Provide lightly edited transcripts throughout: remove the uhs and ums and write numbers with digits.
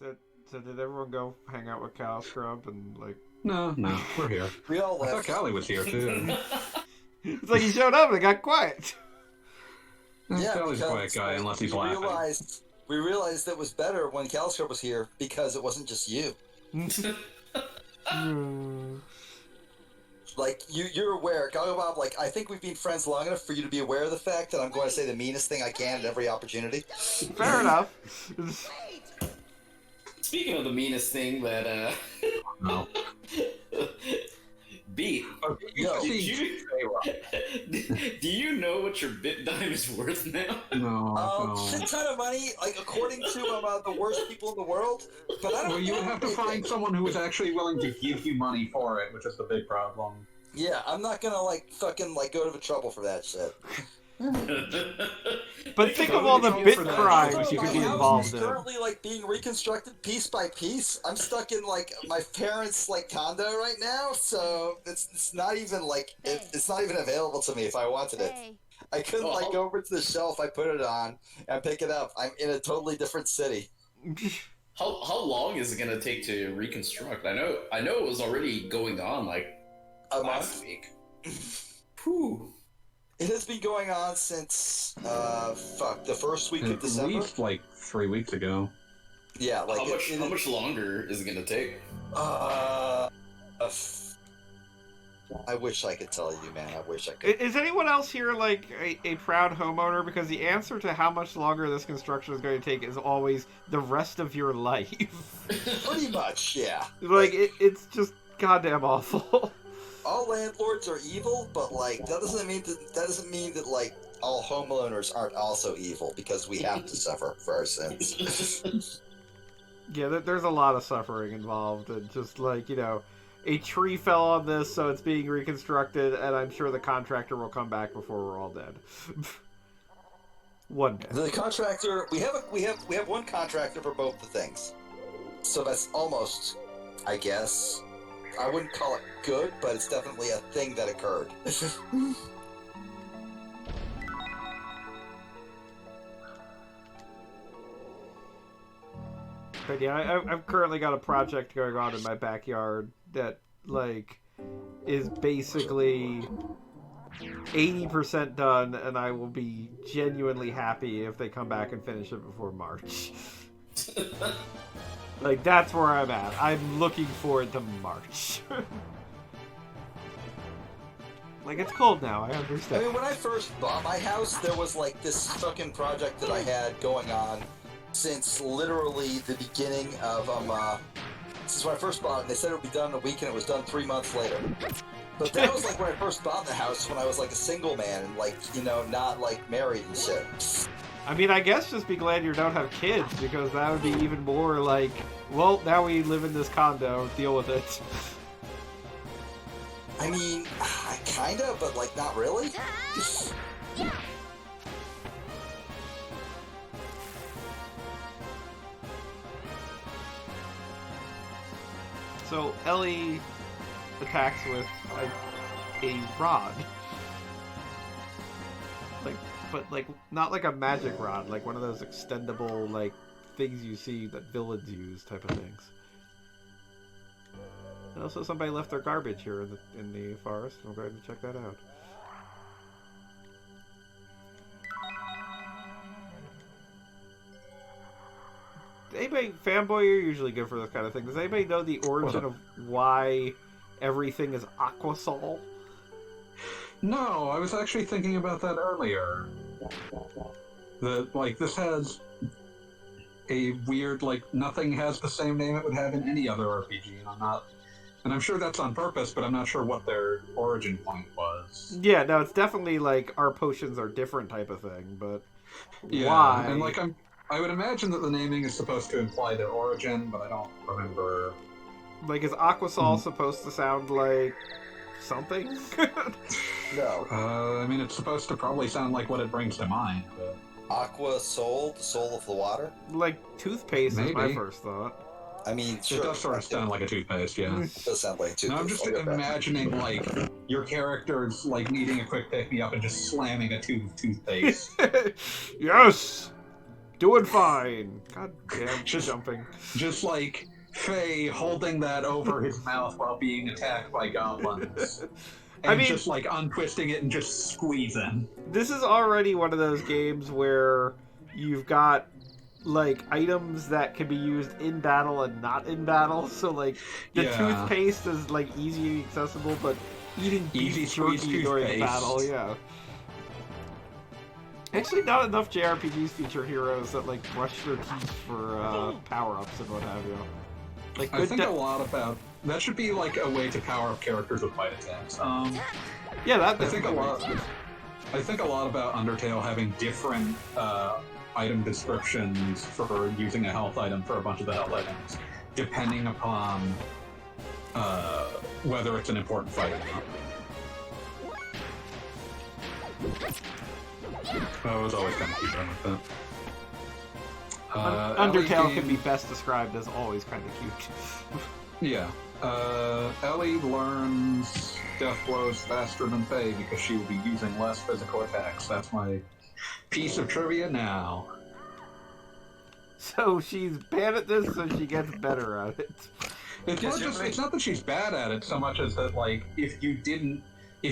So, so did everyone go hang out with Cal Scrub and like? No, we're here. We all I left. thought Callie was here too. It's like he showed up and it got quiet. Yeah, Callie's a quiet guy unless he's laughing. We realized it was better when Callister was here because it wasn't just you. Like, you're aware, Gaga Bob, like, I think we've been friends long enough for you to be aware of the fact that I'm going to say the meanest thing I can at every opportunity. Fair enough. Speaking of the meanest thing that, No. B, Yo. do you know what your bit dime is worth now? No. Shit ton of money, like, according to the worst people in the world, but I don't Well, you would have to find someone who is actually willing to give you money for it, which is the big problem. Yeah, I'm not gonna, like, fucking, like, go to the trouble for that shit. But think of all the bit crimes you could be My house involved is in. currently, like, being reconstructed piece by piece. I'm stuck in, like, my parents' like condo right now, so it's not even like it's not even available to me if I wanted it. I couldn't like go over to the shelf I put it on and pick it up. I'm in a totally different city. How long is it gonna take to reconstruct? I know it was already going on like last week. Whew. It has been going on since the first week of December. At least like 3 weeks ago. Yeah, like how much longer is it gonna take? I wish I could tell you, man. I wish I could. Is anyone else here like a proud homeowner? Because the answer to how much longer this construction is going to take is always the rest of your life. Pretty much, yeah. Like it's just goddamn awful. All landlords are evil, but like that doesn't mean that like all homeowners aren't also evil because we have to suffer for our sins. Yeah, there's a lot of suffering involved, and just like a tree fell on this, so it's being reconstructed, and I'm sure the contractor will come back before we're all dead. One day. The contractor, we have one contractor for both the things, so that's almost, I guess. I wouldn't call it good, but it's definitely a thing that occurred. But yeah, I've currently got a project going on in my backyard that, like, is basically 80% done, and I will be genuinely happy if they come back and finish it before March. Like, that's where I'm at. I'm looking forward to March. Like, it's cold now, I understand. I mean, when I first bought my house, there was, like, this fucking project that I had going on since literally the beginning of, since when I first bought it. They said it would be done in a week, and it was done 3 months later. But that was, like, when I first bought the house, when I was, like, a single man, and, like, not, like, married and shit. I mean, I guess just be glad you don't have kids, because that would be even more like, well, now we live in this condo, deal with it. I mean, kinda, but, like, not really. So, Elly attacks with a rod. But, like, not like a magic rod, like one of those extendable, like, things you see that villains use type of things. And also somebody left their garbage here in the forest. I'll go ahead and check that out. Anybody, fanboy, you're usually good for this kind of thing. Does anybody know the origin of why everything is Aquasol? No, I was actually thinking about that earlier. This has a weird, nothing has the same name it would have in any other RPG, and I'm sure that's on purpose, but I'm not sure what their origin point was. Yeah, no, it's definitely, our potions are different type of thing, but yeah, why? And, I would imagine that the naming is supposed to imply their origin, but I don't remember. Like, is Aquasol supposed to sound like something? No. I mean, it's supposed to probably sound like what it brings to mind, but... Aqua Soul, the soul of the water? Like toothpaste is my Maybe. first thought. I mean, sure. It does sort of sound like a toothpaste, yeah. It does sound like a toothpaste. No, I'm just imagining, your character's, needing a quick pick-me-up and just slamming a tube of toothpaste. Yes! Doing fine. God damn, Just- jumping. Just like Faye holding that over his mouth while being attacked by goblins. And I mean- just like untwisting it and just squeezing. This is already one of those games where you've got like items that can be used in battle and not in battle. So like the Yeah. toothpaste is like easy accessible, but eating Easy beef squeeze jerky during toothpaste. battle, yeah. Actually, not enough JRPGs feature heroes that like brush their teeth for power-ups and what have you. Like I good think a lot about that should be like a way to power up characters with bite attacks. yeah, that I think a definitely lot. makes sense. I think a lot about Undertale having different item descriptions for using a health item for a bunch of the health items, depending upon whether it's an important fight or not. I was always kind of cute with that. Undertale Elly can be best described as always kind of cute. Yeah. Elly learns death blows faster than Faye because she will be using less physical attacks. That's my piece of trivia now. So she's bad at this, so she gets better at it. It's not that she's bad at it so much as that, like, if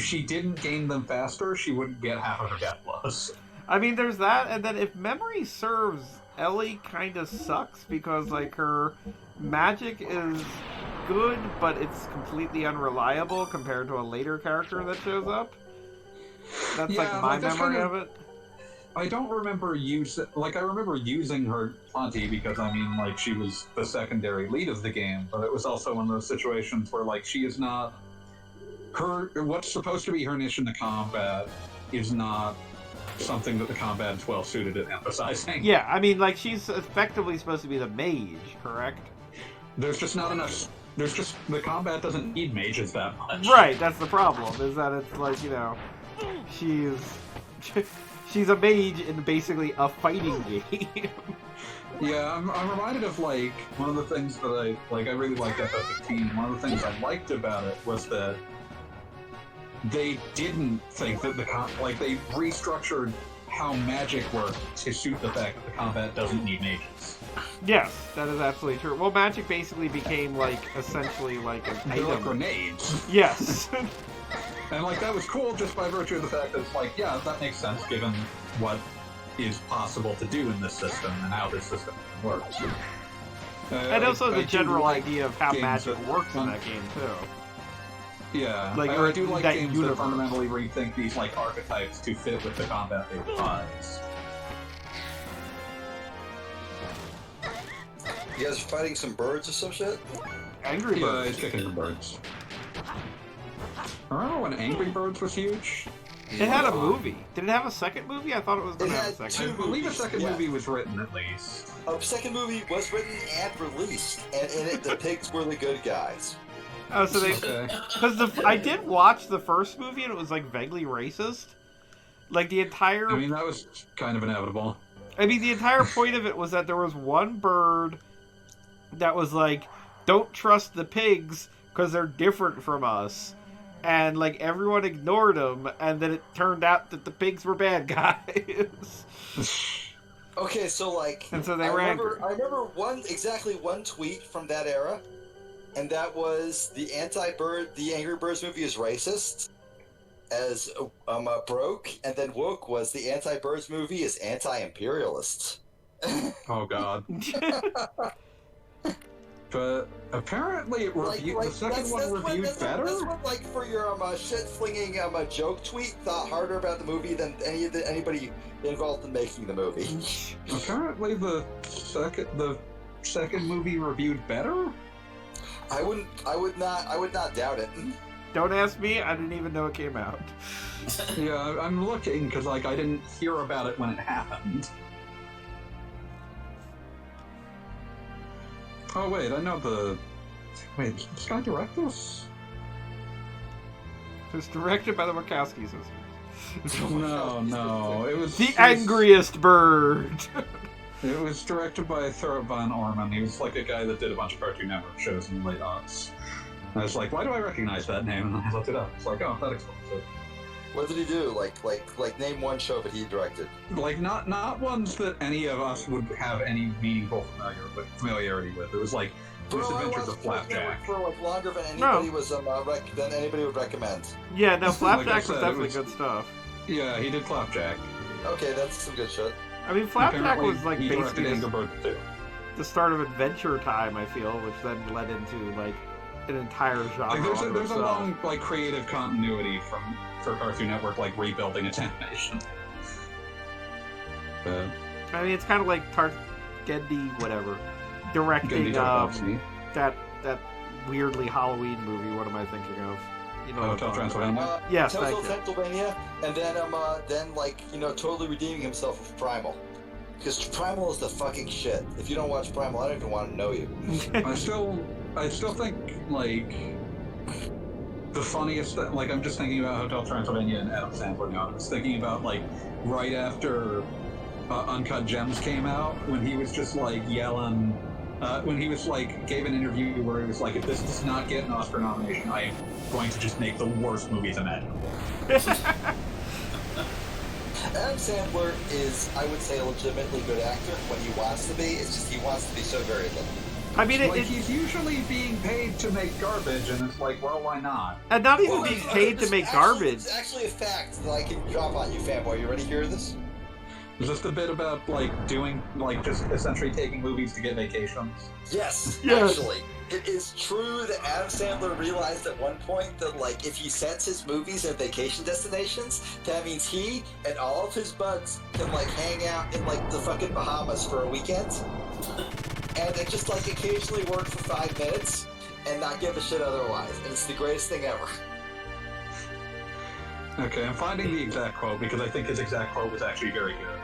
she didn't gain them faster, she wouldn't get half of her death blows. I mean, there's that, and then if memory serves, Elly kind of sucks because, like, her magic is good, but it's completely unreliable compared to a later character that shows up. That's, Yeah, like, my like, that's memory kind of it. I don't remember I remember using her plenty because, I mean, like, she was the secondary lead of the game, but it was also one of those situations where, like, she is not... What's supposed to be her niche in the combat is not something that the combat is well suited at emphasizing. Yeah, I mean, like, she's effectively supposed to be the mage, correct? There's just not enough... the combat doesn't need mages that much. Right, that's the problem, is that it's like, you know, she's a mage in basically a fighting game. Yeah, I'm reminded of, like, one of the things that I really liked FF15. One of the things I liked about it was that they didn't think that they restructured how magic worked to suit the fact that the combat doesn't need mages. Yes, that is absolutely true. Well, magic basically became, like, essentially, like, an They're like item. grenades. Yes. And, like, that was cool just by virtue of the fact that it's like, yeah, that makes sense given what is possible to do in this system and how this system works. And also the do general like idea of how games magic that- works in that game, too. Yeah, Like, I or do like that games universe. that fundamentally rethink these, like, archetypes to fit with the combat they devise. You guys are fighting some birds or some shit? Angry Yeah, Birds. it's kicking the birds. Remember when Angry Birds was huge? It had a movie. Did it have a second movie? I thought it was going It to have a had second. I believe a second Yeah. movie was written at least. A second movie was written and released, and in it the pigs were the good guys. Oh, so they... Okay. Because I did watch the first movie, and it was, like, vaguely racist. Like, the entire... I mean, that was kind of inevitable. the entire point of it was that there was one bird that was like, don't trust the pigs because they're different from us. And, like, everyone ignored them, and then it turned out that the pigs were bad guys. Okay, so like, And so they I were remember, angry. I remember one tweet from that era, and that was the Angry Birds movie is racist, as broke, and then woke was the Anti-Birds movie is anti-imperialist. Oh god. But apparently the second one reviewed better? This one, like, for your shit-slinging joke tweet, thought harder about the movie than anybody involved in making the movie. Apparently the second movie reviewed better? I would not doubt it. Don't ask me, I didn't even know it came out. Yeah, I'm looking because, like, I didn't hear about it when it happened. Oh wait, I know Wait, did this guy direct this? It was directed by the Wachowski sisters. No, it was... The angriest bird! It was directed by Thurop Van Orman. He was, like, a guy that did a bunch of Cartoon Network shows in the late aughts. I was like, why do I recognize that name? And I looked it up. It's like, oh, that explains it. What did he do? Like name one show that he directed. Like not ones that any of us would have any meaningful familiarity with. It was like Loose Adventures of Flapjack. For like longer than anybody than anybody would recommend. Yeah, no, Flapjack Like I was said, definitely good stuff. Yeah, he did Flapjack. Okay, that's some good shit. I mean, Flapjack Apparently, was like he directed basically Angry Birds too. the start of Adventure Time, I feel, which then led into like an entire genre. Like there's a itself. long like creative continuity for Cartoon Network like rebuilding its animation. I mean, it's kind of like Gendy, whatever, directing that weirdly Halloween movie. What am I thinking of? You know, Hotel Transylvania. Yes, Hotel thank you. Transylvania, and then like totally redeeming himself with Primal. Because Primal is the fucking shit. If you don't watch Primal, I don't even want to know you. I still think like the funniest like I'm just thinking about Hotel Transylvania and Adam Sandler now. I was thinking about like right after Uncut Gems came out when he was just like yelling when he was like gave an interview where he was like, if this does not get an Oscar nomination, I am going to just make the worst movies imaginable. Adam Sandler is, I would say, a legitimately good actor when he wants to be. It's just he wants to be so very little. I mean, He's usually being paid to make garbage, and it's like, well, why not? and not even being paid to make garbage. It's actually a fact that I can drop on you, fanboy. You ready to hear this? Is this the bit about like doing like just essentially taking movies to get vacations? Yes, Yes. actually. It is true that Adam Sandler realized at one point that, like, if he sets his movies at vacation destinations, that means he and all of his buds can, like, hang out in, like, the fucking Bahamas for a weekend. And then just, like, occasionally work for 5 minutes and not give a shit otherwise. And it's the greatest thing ever. Okay, I'm finding the exact quote because I think his exact quote was actually very good.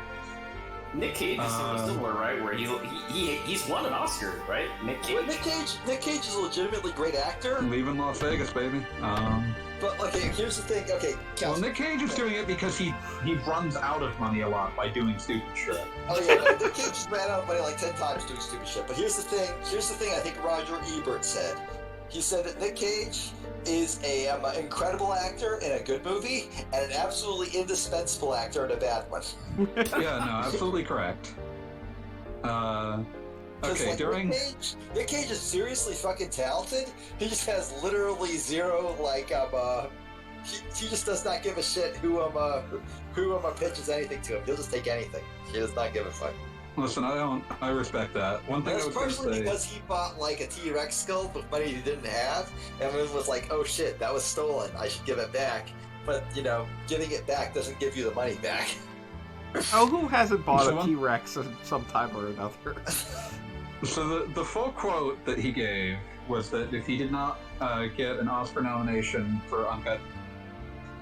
Nick Cage is similar, right? Where he's won an Oscar, right? Nick Cage. Well, Nick Cage is a legitimately great actor. Leaving Las Vegas, baby. But, okay, here's the thing. Okay, Well, Nick Cage is doing it because he runs out of money a lot by doing stupid shit. Oh yeah, no, Nick Cage has ran out of money like 10 times doing stupid shit. But here's the thing. I think Roger Ebert said. He said that Nick Cage is an incredible actor in a good movie and an absolutely indispensable actor in a bad one. Yeah, no, absolutely correct. Okay, Like, during Nick Cage is seriously fucking talented. He just has literally zero like he just does not give a shit who pitches anything to him. He'll just take anything. He does not give a fuck. Listen, I respect that. One thing That's I was going to partially say. because he bought like a T-Rex skull with money he didn't have, and it was like, oh shit, that was stolen. I should give it back. But giving it back doesn't give you the money back. Oh, who hasn't bought So a T-Rex some time or another? So the full quote that he gave was that if he did not get an Oscar nomination for Uncut,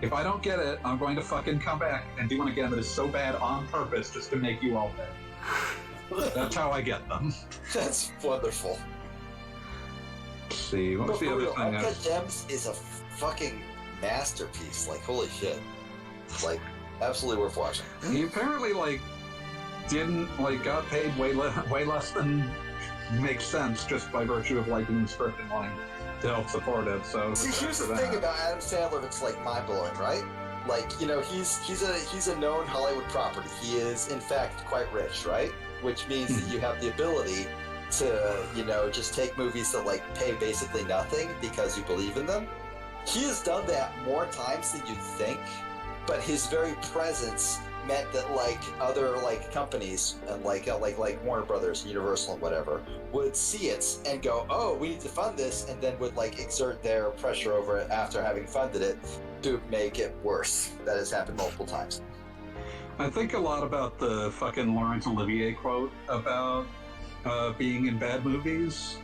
if I don't get it, I'm going to fucking come back and do one again that is so bad on purpose just to make you all pay. That's how I get them. That's wonderful. Let's see, what was the For other real, thing? Uncut Gems is a fucking masterpiece. Like, holy shit. Like, absolutely worth watching. He apparently didn't got paid way less than makes sense just by virtue of liking the script and wanting to help support it. So see, here's the thing about Adam Sandler that's like mind blowing, right? Like, he's a known Hollywood property. He is in fact quite rich, right? Which means that you have the ability to just take movies that like pay basically nothing because you believe in them. He has done that more times than you'd think, but his very presence meant that like other like companies and like Warner Brothers, Universal, and whatever would see it and go, oh, we need to fund this, and then would like exert their pressure over it after having funded it to make it worse. That has happened multiple times. I think a lot about the fucking Laurence Olivier quote about being in bad movies.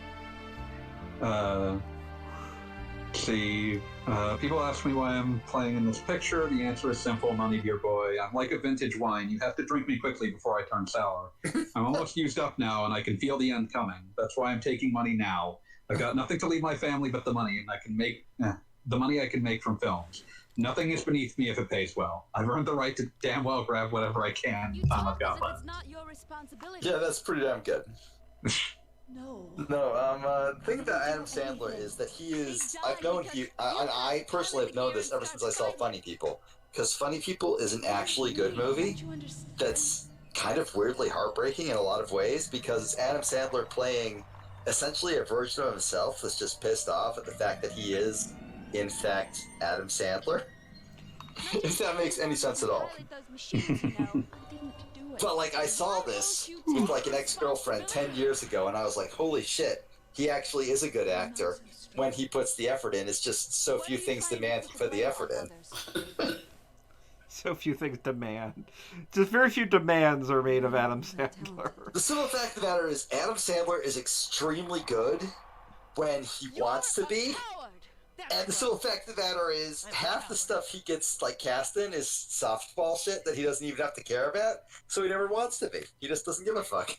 People ask me why I'm playing in this picture. The answer is simple: money, dear boy. I'm like a vintage wine. You have to drink me quickly before I turn sour. I'm almost used up now, and I can feel the end coming. That's why I'm taking money now. I've got nothing to leave my family but the money, and I can make the money I can make from films. Nothing is beneath me if it pays well. I've earned the right to damn well grab whatever I can the time I've got left. Yeah, that's pretty damn good. No. No, The thing about Adam Sandler is that I personally have known this ever since I saw Funny People. Because Funny People is an actually good movie that's kind of weirdly heartbreaking in a lot of ways because it's Adam Sandler playing essentially a version of himself that's just pissed off at the fact that he is, in fact, Adam Sandler. If that makes any sense at all. But, like, I saw this with, like, an ex-girlfriend 10 years ago, and I was like, holy shit, he actually is a good actor when he puts the effort in. It's just so few things demand he put the effort in. So few things demand. Just very few demands are made of Adam Sandler. The simple fact of the matter is, Adam Sandler is extremely good when he wants to be. And the simple fact of the matter is, half the stuff he gets like cast in is softball shit that he doesn't even have to care about, so he never wants to be. He just doesn't give a fuck.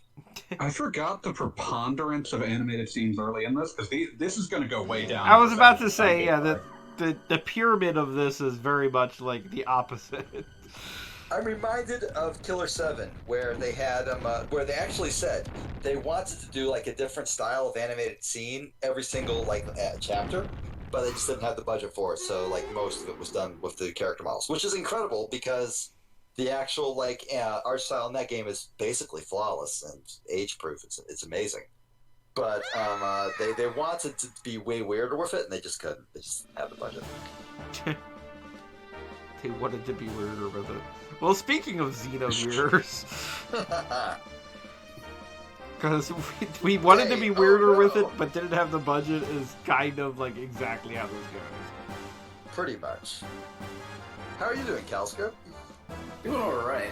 I forgot the preponderance of animated scenes early in this, because this is going to go way down. I was about to say, yeah, the pyramid of this is very much like the opposite. I'm reminded of Killer 7, where they had where they actually said they wanted to do like a different style of animated scene every single like chapter. But they just didn't have the budget for it, so like most of it was done with the character models, which is incredible because the actual like art style in that game is basically flawless and age-proof. It's amazing. But they wanted to be way weirder with it, and they just couldn't. They just didn't have the budget. They wanted to be weirder with it. Well, speaking of Xenogears, because we wanted to be weirder with it, but didn't have the budget, is kind of like exactly how this goes. Pretty much. How are you doing, Calscope? Doing alright.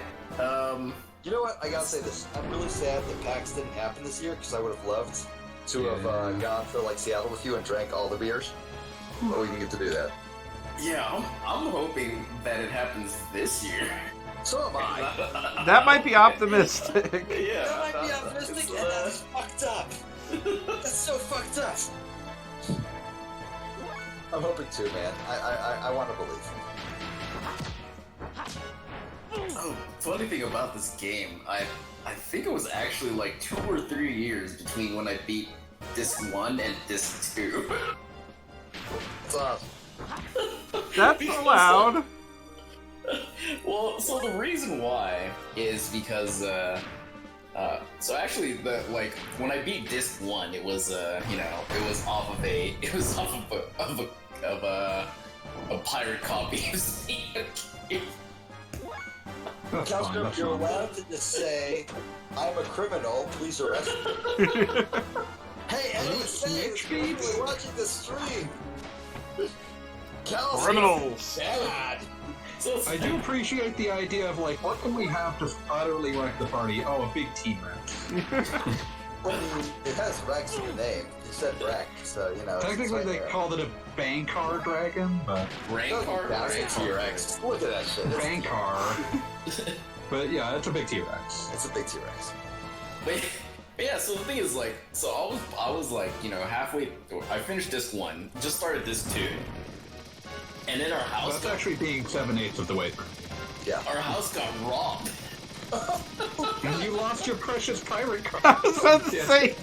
You know what? I gotta say this. I'm really sad that PAX didn't happen this year, because I would have loved to have gone to like Seattle with you and drank all the beers. But we didn't get to do that. Yeah, I'm hoping that it happens this year. So am I. That might be optimistic. Yeah. That might be optimistic, and that's fucked up. That's so fucked up. I'm hoping too, man. I want to believe. Oh, funny thing about this game, I think it was actually like 2 or 3 years between when I beat Disc 1 and Disc 2. It's awesome. That's allowed. Well, so the reason why is because so actually when I beat Disc 1, it was it was off of a pirate copy of Xenogears. Calscope, you're allowed to just say, "I'm a criminal. Please arrest me." Hey, NSA, we're watching the stream. Criminals. Bad. So I do appreciate the idea of like, what can we have to utterly wreck the party? Oh, a big T-Rex. Well, I mean, it has Rex in the name. You said Rex, so you know. Technically, they called it a Bankar dragon, but That's a T-Rex. Look at that shit. Bankar. But yeah, it's a big T-Rex. It's a big T-Rex. But yeah, so the thing is like, so I was like, halfway. I finished Disc 1, just started Disc 2. And then our house That's actually being 7/8 of the way through. Yeah. Our house got robbed. And you lost your precious pirate card. I was about to say,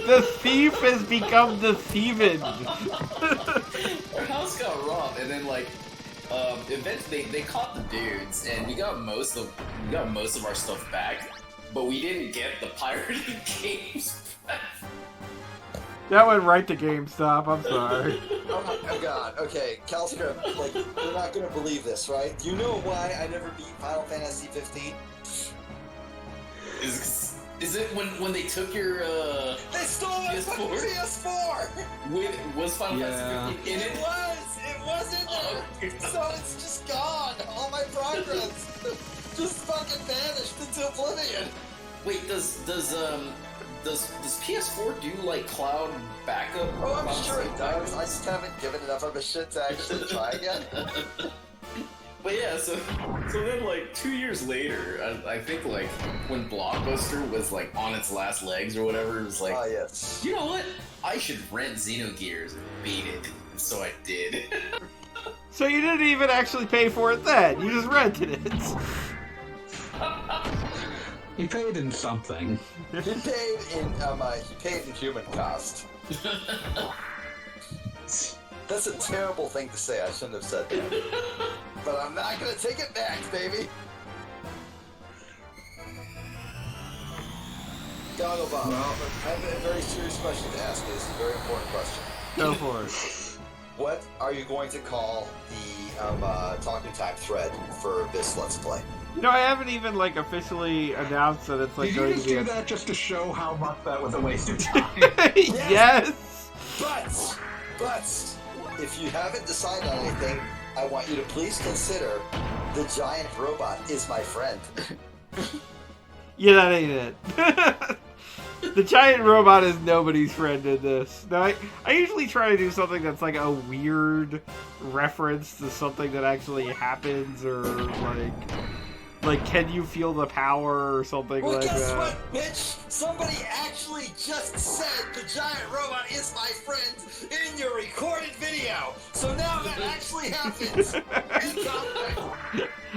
the thief has become the thievage. Our house got robbed, and then like, eventually they caught the dudes, and we got most of our stuff back, but we didn't get the pirated games back. That went right to GameStop. I'm sorry. Oh my god. Okay, Calscope, like, you're not gonna believe this, right? Do you know why I never beat Final Fantasy 15? Is it when they took your They stole my fucking PS4! was Final Fantasy 15 in it? It was in there! So it's just gone! All my progress just fucking vanished into oblivion! Wait, does PS4 do like cloud backup? Oh, I'm sure it does. I just haven't given enough of a shit to actually try again. But yeah, so then like 2 years later, I think like when Blockbuster was like on its last legs or whatever, it was like, Oh, yes. you know what? I should rent Xenogears and beat it. And so I did. So you didn't even actually pay for it then. You just rented it. He paid in something. He paid in human cost. That's a terrible thing to say. I shouldn't have said that. But I'm not gonna take it back, baby. Goggle Bob, I have a very serious question to ask you. This is a very important question. Go for it. What are you going to call the Talking Time thread for this Let's Play? You know, I haven't even like officially announced that it's like Did you going just to be do that just to show how much that was a waste of time? Yes. But if you haven't decided on anything, I want you to please consider the giant robot is my friend. Yeah, that ain't it. The giant robot is nobody's friend in this. Now, I usually try to do something that's like a weird reference to something that actually happens, or like can you feel the power or something Well, like guess that. what, bitch? Somebody actually just said the giant robot is my friend in your recorded video. So now that actually happens.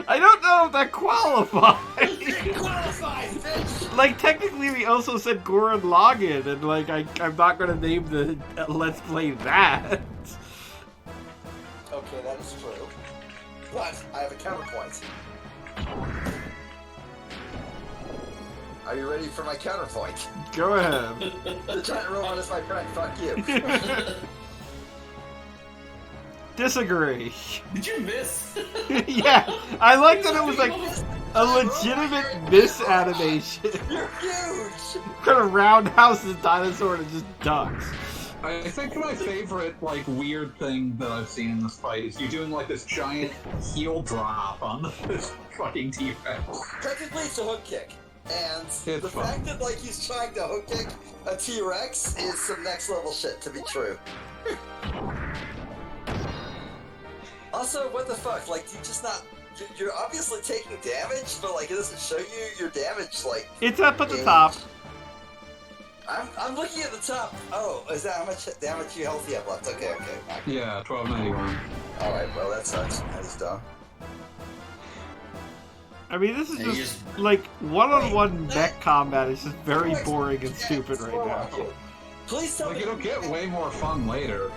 I don't know if that qualifies. It qualifies, bitch! Like, technically, we also said Gurren Lagann, and like, I'm not gonna name the Let's Play that. Okay, that is true. But I have a counterpoint. Are you ready for my counterpoint? Go ahead. The giant robot is my friend. Fuck you. Disagree. Did you miss? Yeah, I like that it was like a legitimate misanimation. You're huge. Kind of roundhouse this dinosaur and it just ducks. I think my favorite, like, weird thing that I've seen in this fight is you doing, like, this giant heel drop on this fucking T-Rex. Technically, it's a hook kick. And the fun. fact that, like, he's trying to hook kick a T-Rex is some next level shit to be true. Also, what the fuck? Like, you just not... You're obviously taking damage, but, like, it doesn't show you your damage, like... It's up at the top. I'm looking at the top. Oh, is that how much damage you health you have left? Okay. Yeah, 1291. Alright, well, that sucks. That is dumb. I mean, this is And you just like one-on-one mech combat is just very boring and stupid right now. Please tell Like, me... it'll get way more fun later.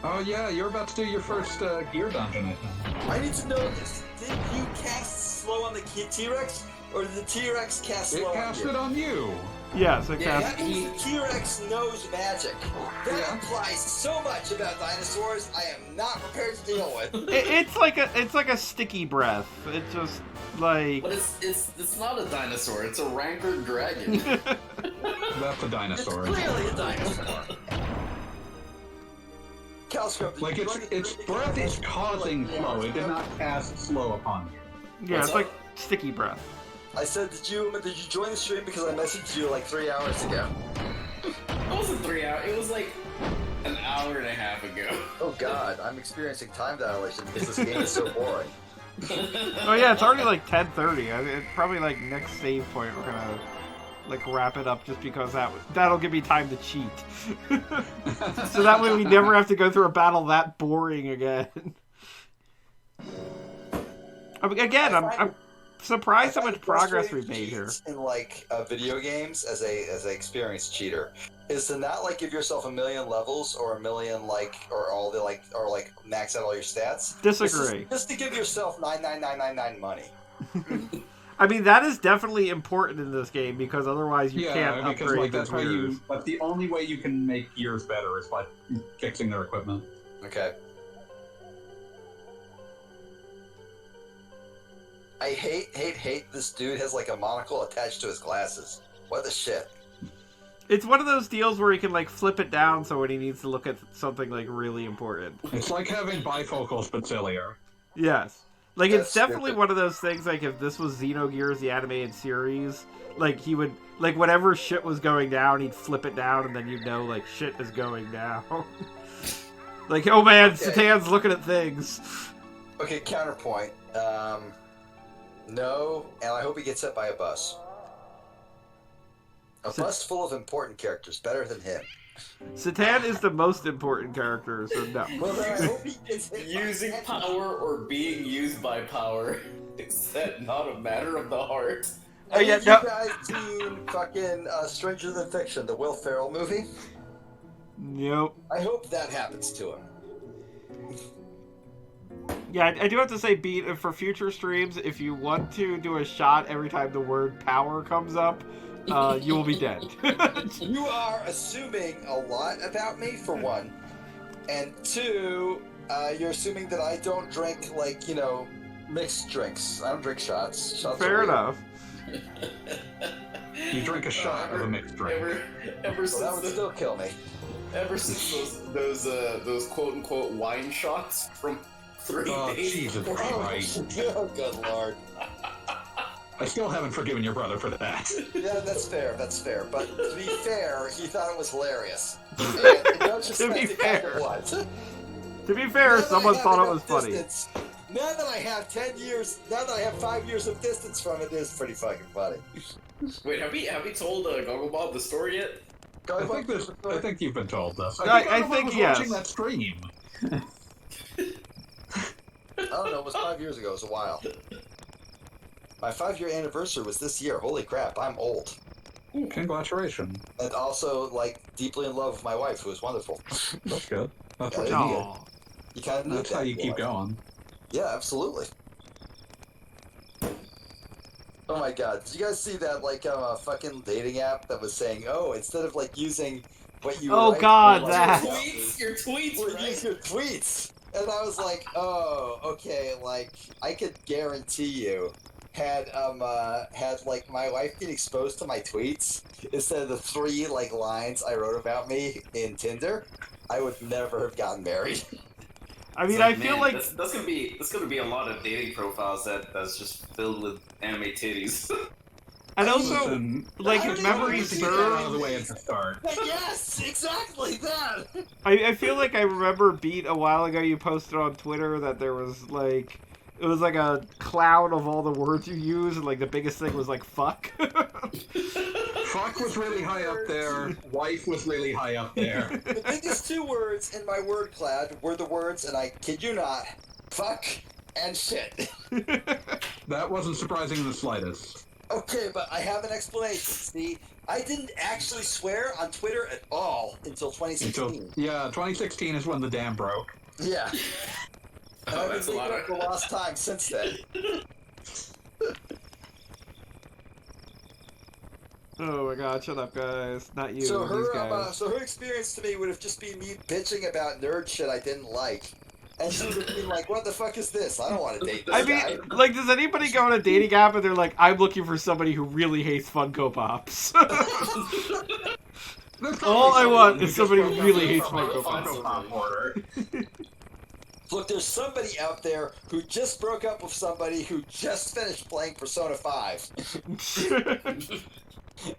Oh yeah, you're about to do your first gear dungeon, I think. I need to know this. Did you cast slow on the T-Rex? Or did the T-Rex cast slow It on cast you? it on you. Yes, it Yeah, casts. That means the T-Rex knows magic. That Yeah. implies so much about dinosaurs I am not prepared to deal with. It's like a sticky breath. It's just like. But it's not a dinosaur. It's a rancor dragon. That's a It's dinosaur. clearly a dinosaur. Calscope, Like, its breath is causing slow. It did not cast slow upon you. Yeah, What's it's like sticky breath. I said, did you join the stream because I messaged you like 3 hours ago? It wasn't 3 hours. It was like an hour and a half ago. Oh god, I'm experiencing time dilation because this game is so boring. Oh yeah, it's already like 10:30. It's probably like next save point we're gonna like wrap it up just because that'll give me time to cheat. So that way we never have to go through a battle that boring again. I mean, again, I'm surprised how much progress we've made here. In like video games, as a experienced cheater, is to not like give yourself a million levels or a million or max out all your stats. Disagree. Just to give yourself 99999 money. I mean, that is definitely important in this game because otherwise you can't because upgrade like that's your how gears. that's the only way you can make gears better is by fixing their equipment. Okay. I hate this dude has like a monocle attached to his glasses. What the shit? It's one of those deals where he can like flip it down so when he needs to look at something like really important. It's like having bifocals but sillier. Yes. Like, That's it's definitely stupid. one of those things, like, if this was Xenogears, the animated series, like, he would, like, whatever shit was going down, he'd flip it down, and then you'd know, like, shit is going down. Like, oh man, Okay. Satan's looking at things. Okay, counterpoint. No, and I hope he gets hit by a bus. A bus full of important characters, better than him. Satan is the most important character, so no. Well, then I hope he gets hit Using by power or being used by power. Is that not a matter of the heart? Oh, yeah, Have no. you guys seen fucking Stranger Than Fiction, the Will Ferrell movie? Nope. I hope that happens to him. Yeah, I do have to say, Beat, for future streams, if you want to do a shot every time the word power comes up, you will be dead. You are assuming a lot about me, for one. And two, you're assuming that I don't drink, like, you know, mixed drinks. I don't drink shots. Shots Fair are weird. enough. You drink a shot of a mixed drink. Ever Well, that would since still kill me. those quote unquote wine shots from 3 Oh, days. Jesus Christ. Oh, good lord. I still haven't forgiven your brother for that. Yeah, that's fair. But to be fair, he thought it was hilarious. And in To be retrospect, it kind fair. of was. To be fair, Now that someone I have thought it enough was funny. distance, now that I have 10 years, now that I have 5 years of distance from it, it's pretty fucking funny. Wait, have we told Goggle Bob the story yet? I think you've been told this. I think was yes. watching that stream. I don't know, it was 5 years ago, it was a while. My 5-year anniversary was this year. Holy crap, I'm old. Congratulations. And also, like, deeply in love with my wife, who is wonderful. That's good. That's what Yeah, you need. Aw. You kind of need That's that how you in your keep life. going. Yeah, absolutely. Oh my god, did you guys see that, like, fucking dating app that was saying, oh, instead of, like, using what you Oh, write, God, or, that. Your tweets, Or right? use your tweets. And I was like, oh, okay, like, I could guarantee you, had like my wife been exposed to my tweets instead of the 3 like lines I wrote about me in Tinder, I would never have gotten married. I mean, It's I feel like that's gonna be a lot of dating profiles that's just filled with anime titties. and also Listen, like I don't memory even to get that out of serves. the way at the start. Yes, exactly that. I feel like I remember Beat a while ago. You posted on Twitter that there was like. It was like a cloud of all the words you use, and like the biggest thing was like fuck. Fuck was really high up there. Wife was really high up there. The biggest 2 words in my word cloud were the words, and I kid you not, fuck and shit. That wasn't surprising in the slightest. Okay, but I have an explanation. See, I didn't actually swear on Twitter at all until 2016. Yeah, 2016 is when the dam broke. Yeah. And Oh, I've that's a been lot making of. up the lost time since then. Oh my god, shut up, guys. Not you, So these guys. her experience to me would have just been me bitching about nerd shit I didn't like. And she would have been like, what the fuck is this? I don't want to date this I guy. mean, like, does anybody go on a dating app and they're like, I'm looking for somebody who really hates Funko Pops? All I want is somebody who really hates Funko Pops. Funko Pop order. Look, there's somebody out there who just broke up with somebody who just finished playing Persona 5.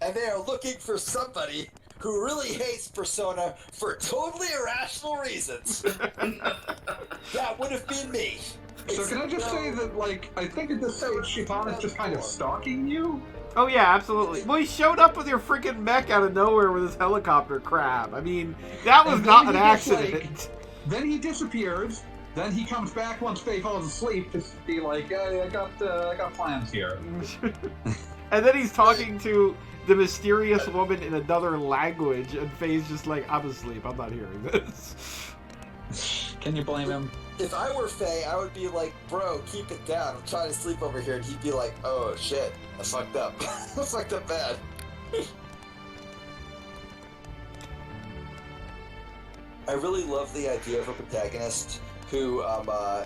And they are looking for somebody who really hates Persona for totally irrational reasons. That would have been me. So can I just say that, like, I think at this stage, Shitana's just kind of stalking you? Oh yeah, absolutely. Well, he showed up with your freaking mech out of nowhere with his helicopter crab. I mean, that was And not then an he just, accident. Then he disappears. Then he comes back once Faye falls asleep to be like, hey, I got plans here. And then he's talking to the mysterious woman in another language, and Faye's just like, I'm asleep, I'm not hearing this. Can you blame him? If I were Faye, I would be like, bro, keep it down. I'm trying to sleep over here. And he'd be like, oh shit, I fucked up. I fucked up bad. I really love the idea of a protagonist who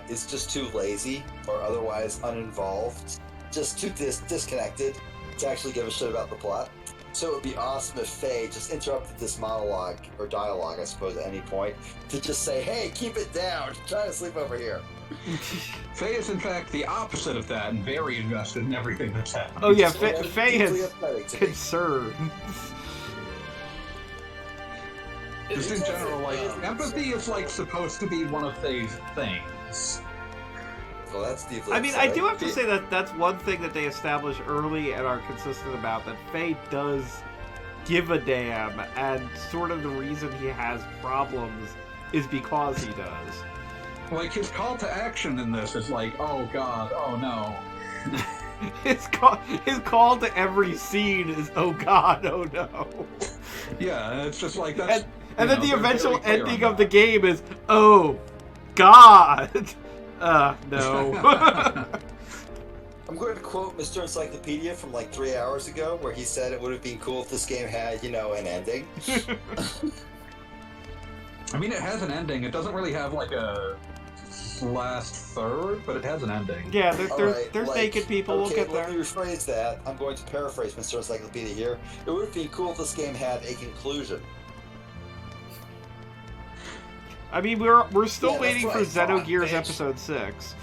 is just too lazy or otherwise uninvolved, just too disconnected to actually give a shit about the plot. So it would be awesome if Faye just interrupted this monologue, or dialogue, I suppose, at any point, to just say, hey, keep it down, I'm trying to sleep over here. Faye is, in fact, the opposite of that and very invested in everything that's happening. Oh yeah, So that's Faye deeply has upsetting to me. concern. Just in general, like, empathy is, like, supposed to be one of Faye's things. Well, that's deeply I mean, I do upsetting. have to say that that's one thing that they establish early and are consistent about, that Faye does give a damn, and sort of the reason he has problems is because he does. Like, his call to action in this is like, oh god, oh no. His call to every scene is, "Oh God, oh no." Yeah, it's just like that's. And then the they're eventual very clear ending on of the that. game is, "Oh God." No. I'm going to quote Mr. Encyclopedia from like 3 hours ago, where he said it would have been cool if this game had, an ending. I mean, it has an ending. It doesn't really have like a last third, but it has an ending. Yeah, All there's right, naked people. We'll Okay, get let there. me rephrase that. I'm going to paraphrase Mr. Encyclopedia here. It would have been cool if this game had a conclusion. I mean, we're still Yeah, that's waiting what for I thought, Xenogears bitch. Episode 6.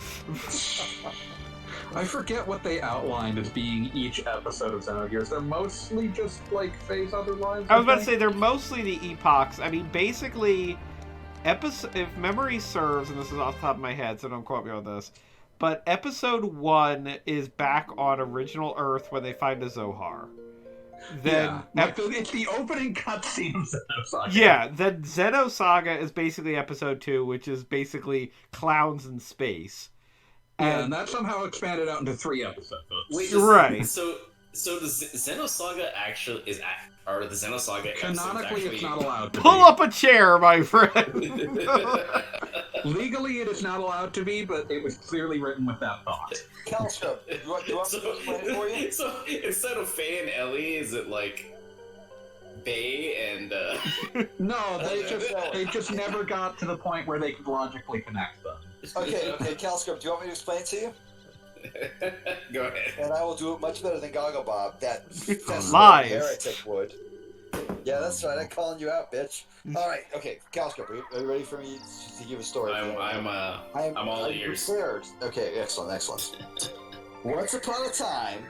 I forget what they outlined as being each episode of Xenogears. They're mostly just like phase other lives. I was about to say they're mostly the epochs. I mean, basically, if memory serves, and this is off the top of my head, so don't quote me on this, but Episode 1 is back on original Earth when they find a Zohar. Then it's the opening cutscene of Xenosaga. Yeah, then Xenosaga is basically Episode 2, which is basically clowns in space. Yeah, and that somehow expanded out into 3 episodes. Wait, Right. So the Xenosaga actually is, or the Xenosaga Canonically, it's not allowed to Pull be. up a chair, my friend! Legally, it is not allowed to be, but it was clearly written with that thought. Calscope, you want me to explain it for you? So instead of Faye and Elly, is it like Bay and No, they just never got to the point where they could logically connect them. Okay, Calscope, do you want me to explain it to you? Go ahead. And I will do it much better than Goggle Bob, that Lies. heretic would. Yeah, that's right, I'm calling you out, bitch. Alright, okay, Calscope, are you ready for me to give a story? I'm all ears. Prepared. Okay, excellent. Once upon a time,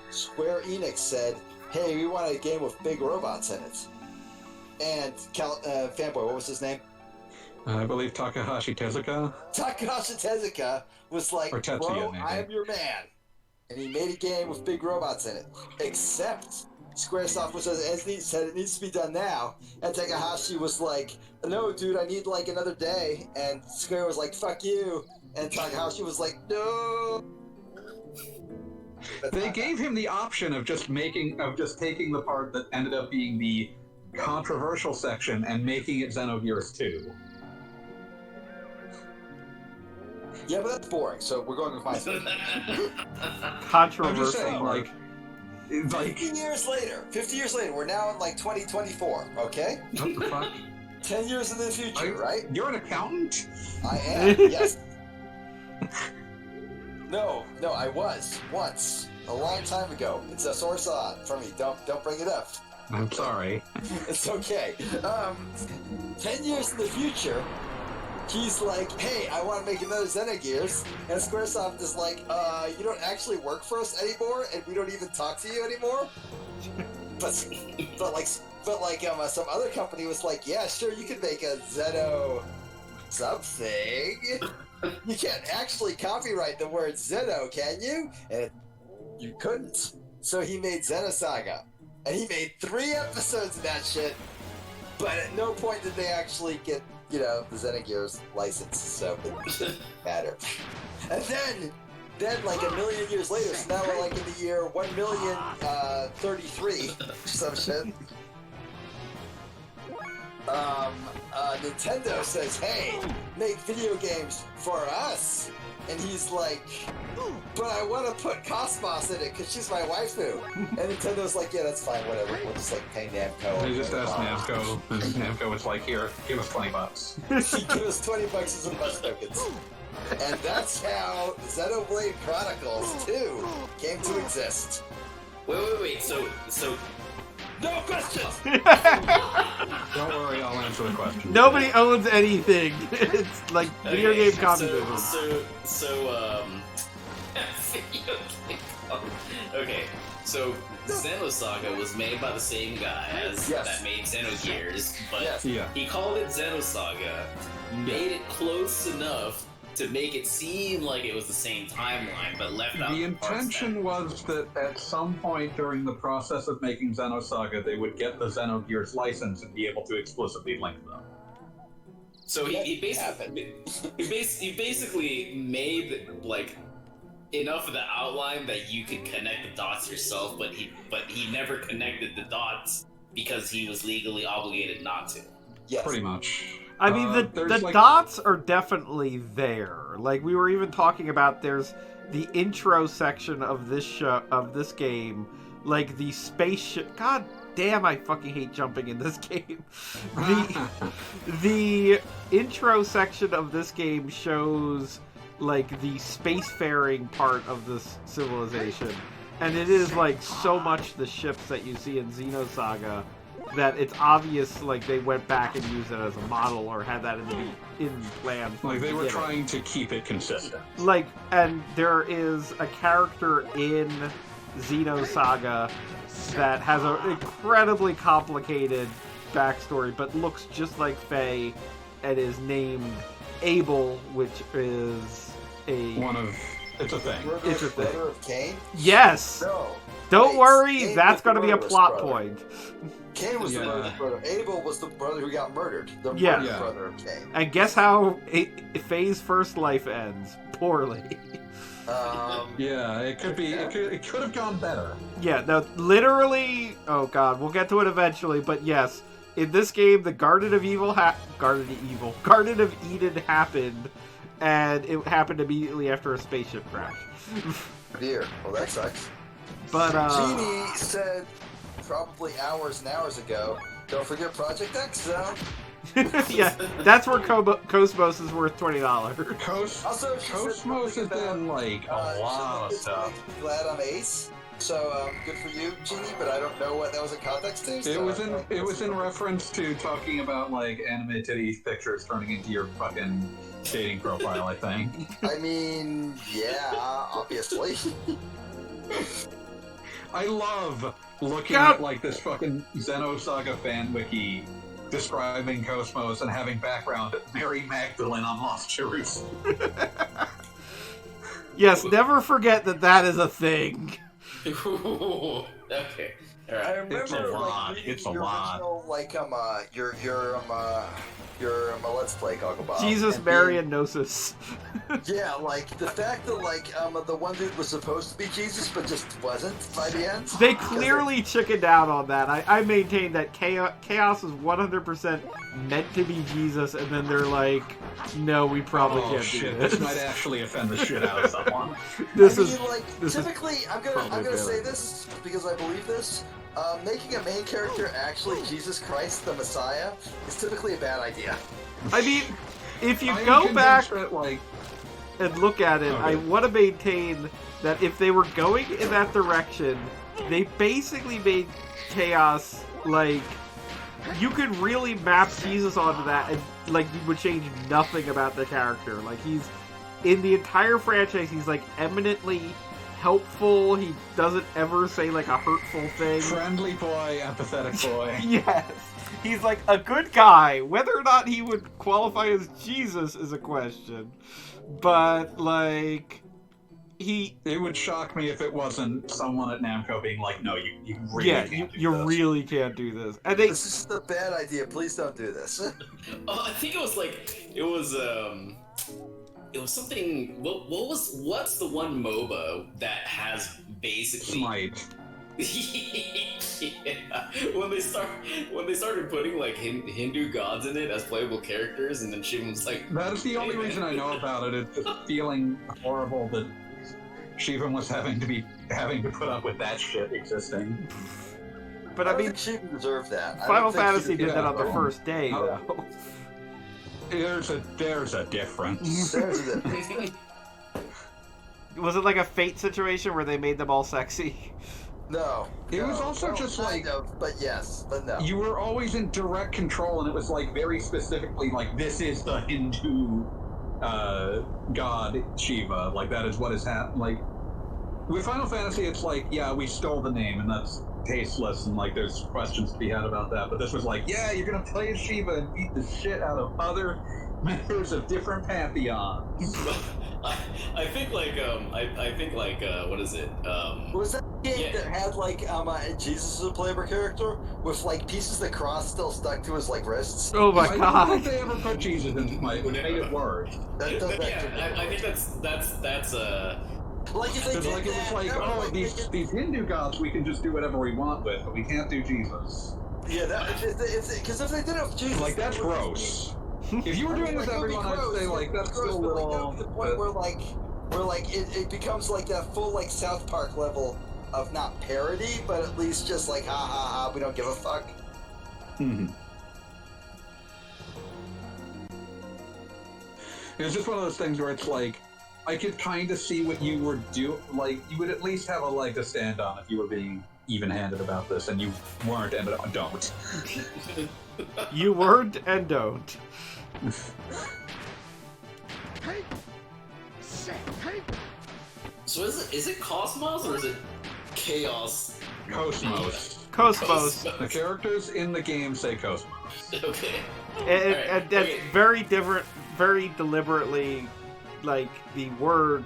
Square Enix said, "Hey, we want a game with big robots in it." And Fanboy, what was his name? I believe Takahashi Tezuka. Takahashi Tezuka was like, Or Tetsuya, "Bro, maybe. I'm your man." And he made a game with big robots in it. Except Squaresoft said it needs to be done now. And Takahashi was like, "No, dude, I need like another day." And Square was like, "Fuck you." And Takahashi was like, "No." They gave him the option of just taking the part that ended up being the controversial section and making it Xenogears 2. Yeah, but that's boring. So we're going with my story. Controversial. I'm just saying, part. like 50 years later, we're now in like 2024, okay? what the fuck? 10 years in the future, right? You're an accountant? I am, yes. No, I was once a long time ago. It's a sore thought for me. Don't bring it up. I'm sorry. It's okay. 10 years in the future, he's like, "Hey, I want to make another Xenogears," and Squaresoft is like, "You don't actually work for us anymore, and we don't even talk to you anymore." But some other company was like, "Yeah, sure, you could make a Xeno something. You can't actually copyright the word Xeno, can you?" And you couldn't. So he made Xenosaga. And he made 3 episodes of that shit. But at no point did they actually get, the Xenogears license. So it didn't matter. And then like a million years later, so now we're like in the year 1,033,033, some shit. Nintendo says, "Hey, make video games for us." And he's like, "But I want to put Cosmos in it because she's my waifu." And Nintendo's like, "Yeah, that's fine, whatever. We'll just like pay Namco." They just asked Namco, and Namco was like, "Here, give us $20." He gave us $20 as a bus tokens. And that's how Xenoblade Chronicles 2 came to exist. Wait. So No questions! Don't worry, I'll answer the question. Nobody owns anything. It's like video game communism. Video game okay, so Xenosaga was made by the same guy as that made Xenogears, but he called it Xenosaga, made it close enough to make it seem like it was the same timeline, but left out The intention was that at some point during the process of making Xenosaga, they would get the Xenogears license and be able to explicitly link them. So he basically made like enough of the outline that you could connect the dots yourself, but he never connected the dots because he was legally obligated not to. Yes. Pretty much. I mean, the dots are definitely there. Like, we were even talking about, there's the intro section of this game, like the spaceship. God damn, I fucking hate jumping in this game. The intro section of this game shows like the spacefaring part of this civilization, and it is like so much the ships that you see in Xenosaga that it's obvious like they went back and used it as a model or had that in plan. Like they were trying to keep it consistent. Like, and there is a character in Xenosaga that has an incredibly complicated backstory, but looks just like Faye, and is named Abel, which is it's a thing. It's a thing. Brother of Cain? Yes. No. Don't Wait, worry, Cain that's was going to the be a murderous plot brother. point. Cain was the murderous brother. Abel was the brother who got murdered. The Yeah. murderous brother of Cain. And guess how Faye's first life ends? Poorly. Yeah, it could be. It could have gone better. Yeah, no, literally. Oh god, we'll get to it eventually. But yes, in this game, the Garden of Eden happened, and it happened immediately after a spaceship crash. Dear. Well, that sucks. But Genie said probably hours and hours ago, don't forget Project X Zone. yeah, that's where Cosmos is worth $20. Also, she said Cosmos has something been like a lot of it's stuff. makes me glad I'm ace. So good for you, Genie. But I don't know what that was in context to. It so was in reference to talking about like anime titty pictures turning into your fucking dating profile, I think. I mean, yeah, obviously. I love looking God. at like this fucking Xenosaga fan wiki describing Cosmos and having background Mary Magdalene on Lost Jerusalem. Yes, never forget that is a thing. Okay. I Alright. remember It's a lot. reading It's a your lot. original, like your Let's Play Gogglebot. Jesus, and Mary, being- and Gnosis. Yeah, like the fact that like the one dude was supposed to be Jesus but just wasn't by the end. They clearly chickened out on that. I maintain that Chaos is 100% meant to be Jesus, and then they're like, no, we probably Oh can't shit! do this. This might actually offend the shit out of someone. This I is mean, like, this is typically, I'm probably gonna say better. this because I believe this. Making a main character actually Jesus Christ the Messiah is typically a bad idea. I mean, if you I'm go back convinced that, like, and look at it, I Okay. want to maintain that if they were going in that direction, they basically made Chaos, like, you could really map Jesus onto that, and, like, you would change nothing about the character. Like, he's, in the entire franchise, he's, like, eminently helpful. He doesn't ever say, like, a hurtful thing. friendly boy, empathetic boy. Yes. He's like a good guy. Whether or not he would qualify as Jesus is a question. But, like, It would shock me if it wasn't someone at Namco being like, "No, you really yeah, can't do you this." really can't do this. And they, This is a bad idea. Please don't do this. I think it was something. What's the one MOBA that has basically Smite. yeah. When they started putting like Hindu gods in it as playable characters, and then Shiva was like, That is the only Hey, man. reason I know about it. It's just feeling horrible that Shivam was having to put up with that shit existing. but I I don't mean, think she deserved that. I Final don't think she Fantasy did that on the yeah. first day, Oh. though. There's a difference. There's a difference. Was it like a Fate situation where they made them all sexy? No. It was no. also Well, just kind like- of, but yes, but no. You were always in direct control, and it was like very specifically like this is the Hindu god Shiva. Like that is what is happening. Like with Final Fantasy, it's like yeah, we stole the name, and that's tasteless, and like there's questions to be had about that. But this was like yeah, you're gonna play as Shiva and beat the shit out of other members of different pantheons. I think what is it? Was that a game Yeah. that had like Jesus as a playable character with like pieces of the cross still stuck to his like wrists? Oh my I don't god. think they ever put Jesus in Smite, which made it worse. That, that, Yeah, I think that's Like if they Because did like it was that, like, that would, oh, like, make it- these Hindu gods we can just do whatever we want with, but we can't do Jesus. Yeah, because if they did it with Jesus, Like that's it would gross. If you were doing this like, to it would be everyone, I'd gross, say it like would be that's gross, still a but, like, that little. would be the point where like it becomes like that full like South Park level of not parody, but at least just like ha ha ha, we don't give a fuck. Mm-hmm. It's just one of those things where it's like, I could kind of see what you were doing. Like, you would at least have a leg to stand on if you were being even-handed about this, and you weren't, and don't. You weren't and don't. So is it Cosmos or is it Chaos? Cosmos. Cosmos. The characters in the game say Cosmos. Okay. And that's very different, very deliberately, like the word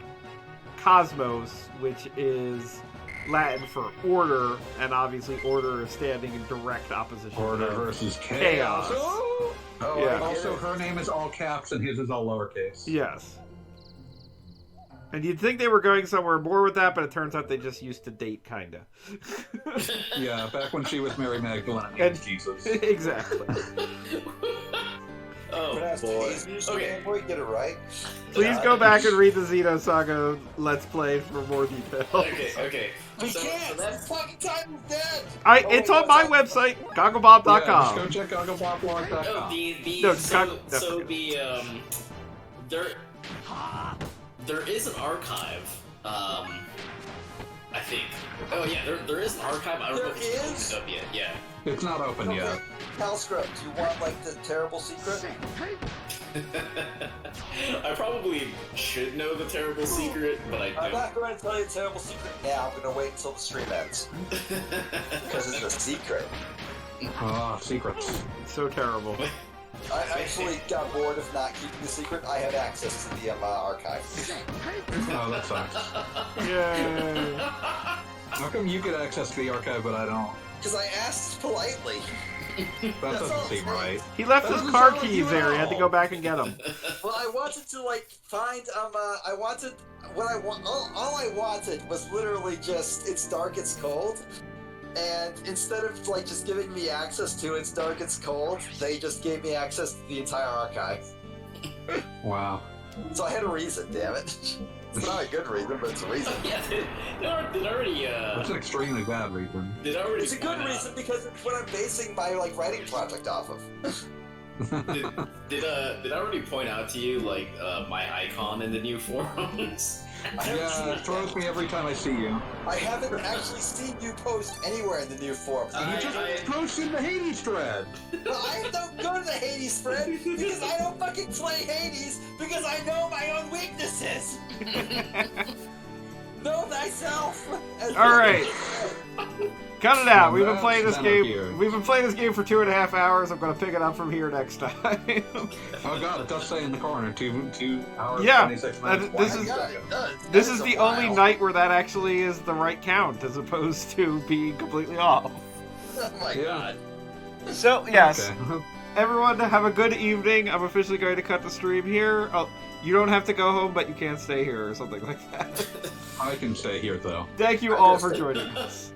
cosmos, which is Latin for order, and obviously order is standing in direct opposition. Order to versus chaos. Oh, Yeah. Also, her name is all caps and his is all lowercase. Yes. And you'd think they were going somewhere more with that, but it turns out they just used to date, kinda. Yeah, back when she was Mary Magdalene and he And- was Jesus. Exactly. Oh boy. Okay. Boy, get it right. Please go back and read the Xenosaga Let's Play for more details. Okay. We So can't. that's Fucking time is dead. It's on my website, gogglebob.com. Yeah, just go check gogglebobblog.com. no, the No, so no. the there is an archive. I think. Oh yeah, there is an archive. I don't know if There it's is? opened up yet. Yeah. It's not open yet. Hellscript, do you want like the terrible secret? I probably should know the terrible secret, but I I'm don't. not going to tell you a terrible secret now. I'm going to wait until the stream ends because it's a secret. Ah, secrets. So terrible. I actually got bored of not keeping the secret. I have access to the archive. Oh, that sucks. Yay. How come you get access to the archive but I don't? Because I asked politely. That doesn't seem right. He left That his doesn't car sound like keys you at there. He had to all. go back and get them. Well, I wanted to like find I wanted what I want. All I wanted was literally just it's dark, it's cold. And instead of like just giving me access to it's dark, it's cold, they just gave me access to the entire archive. Wow. So I had a reason, damn it. It's not a good reason, but it's a reason. Yeah, did already That's an extremely bad reason. did already It's a good point out- reason because it's what I'm basing my like writing project off of. Did I already point out to you like my icon in the new forums? I haven't seen Yeah, it it throws yet. me every time I see you. I haven't actually seen you post anywhere in the new forums. You just posted the Hades thread. Well, I don't go to the Hades thread because I don't fucking play Hades because I know my own weaknesses. Know thyself. All right. Cut it out. Well, We've been that's playing this none game. of you. We've been playing this game for 2.5 hours. I'm gonna pick it up from here next time. Oh god, it does say in the corner 2 hours Yeah, 26 minutes. this My is- God, it does. This That is a the only while. night where that actually is the right count, as opposed to being completely off. Oh my Yeah. god. So yes, Okay. everyone, have a good evening. I'm officially going to cut the stream here. Oh, you don't have to go home, but you can't stay here or something like that. I can stay here though. Thank you I'm all gonna for stay. joining us.